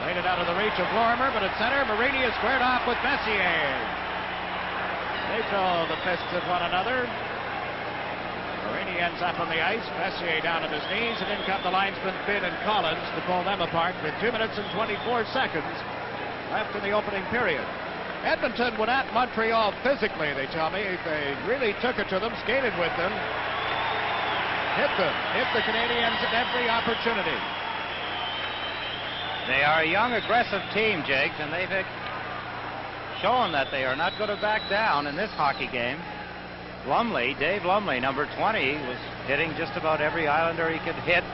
Laid it out of the reach of Lorimer, but at center, Marini is squared off with Messier. They throw the fists at one another. Marini ends up on the ice, Messier down on his knees, and in come the linesmen Finn and Collins to pull them apart with 2 minutes and 24 seconds left in the opening period. Edmonton went at Montreal physically, they tell me. They really took it to them, skated with them, hit the Canadiens at every opportunity. They are a young, aggressive team, Jiggs, and they've shown that they are not going to back down in this hockey game. Dave Lumley, number 20, was hitting just about every Islander he could hit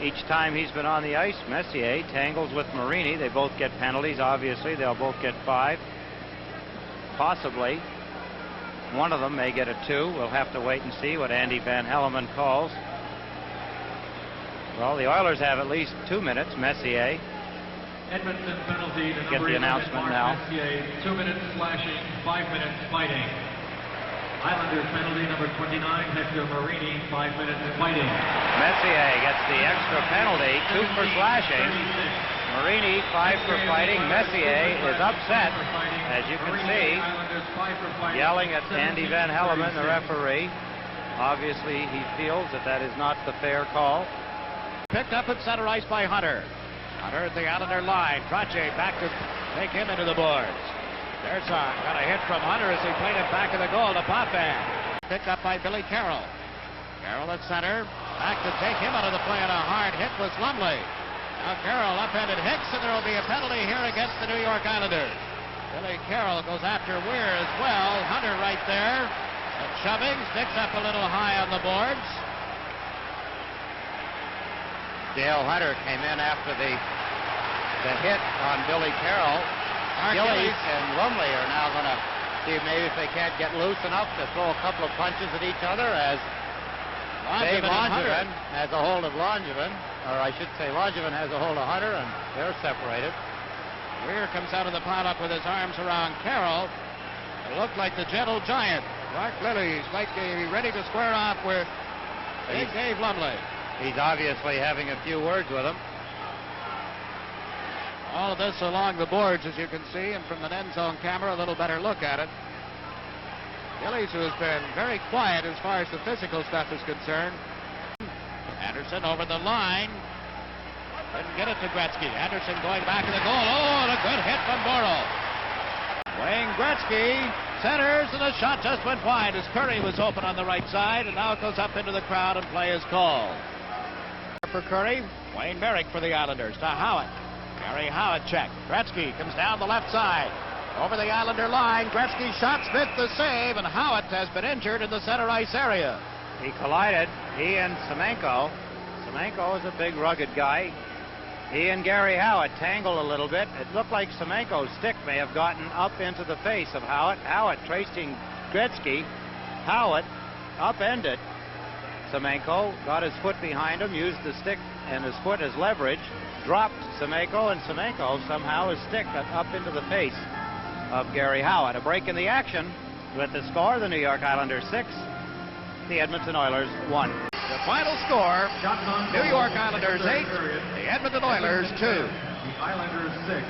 each time he's been on the ice. Messier tangles with Marini. They both get penalties, obviously. They'll both get 5. Possibly. One of them may get a 2. We'll have to wait and see what Andy Van Hellemond calls. Well, the Oilers have at least 2 minutes. Messier. Edmonton penalty to Get the announcement now. Messier, 2 minutes slashing, 5 minutes fighting. Islanders penalty number 29, Hector Marini, 5 minutes fighting. Messier gets the extra penalty, 2 for slashing. Marini, 5 for fighting. Messier is upset, as you can see, yelling at Andy Van Hellemond, the referee. Obviously, he feels that is not the fair call. Picked up at center ice by Hunter. Hunter at the Islander line. Trottier back to take him into the boards. Bersong got a hit from Hunter as he played it back of the goal to Potvin. Picked up by Billy Carroll. Carroll at center. Back to take him out of the play, and a hard hit was Lumley. Now Carroll upended Hicks, and there will be a penalty here against the New York Islanders. Billy Carroll goes after Weir as well. Hunter right there. And shoving, sticks up a little high on the boards. Dale Hunter came in after the hit on Billy Carroll. Gillies and Lumley are now going to see maybe if they can't get loose enough to throw a couple of punches at each other, as Dave Langevin has a hold of Langevin, or I should say Langevin has a hold of Hunter, and they're separated. Weir comes out of the pileup with his arms around Carroll. It looked like the gentle giant. Mark Lilly's like ready to square off with Dave Lumley. He's obviously having a few words with him. All of this along the boards, as you can see, and from the end zone camera, a little better look at it. Gillies, who has been very quiet as far as the physical stuff is concerned. Anderson over the line. Couldn't get it to Gretzky. Anderson going back to the goal. Oh, and a good hit from Borrell. Wayne Gretzky centers, and the shot just went wide as Curry was open on the right side, and now it goes up into the crowd, and play is called. For Curry, Wayne Merrick for the Islanders to Howitt. Gary Howitt check. Gretzky comes down the left side. Over the Islander line. Gretzky shot, Smith the save, and Howitt has been injured in the center ice area. He collided, he and Semenko. Semenko is a big, rugged guy. He and Gary Howitt tangled a little bit. It looked like Semenko's stick may have gotten up into the face of Howitt. Howitt tracing Gretzky. Howitt upended Semenko, got his foot behind him, used the stick and his foot as leverage, dropped Semenko, and Semenko somehow his stick got up into the face of Gary Howitt. A break in the action with the score, the New York Islanders 6, the Edmonton Oilers 1. The final score, New York Islanders 8, the Edmonton Oilers 2. The Islanders 6.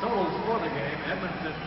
Totals for the game, Edmonton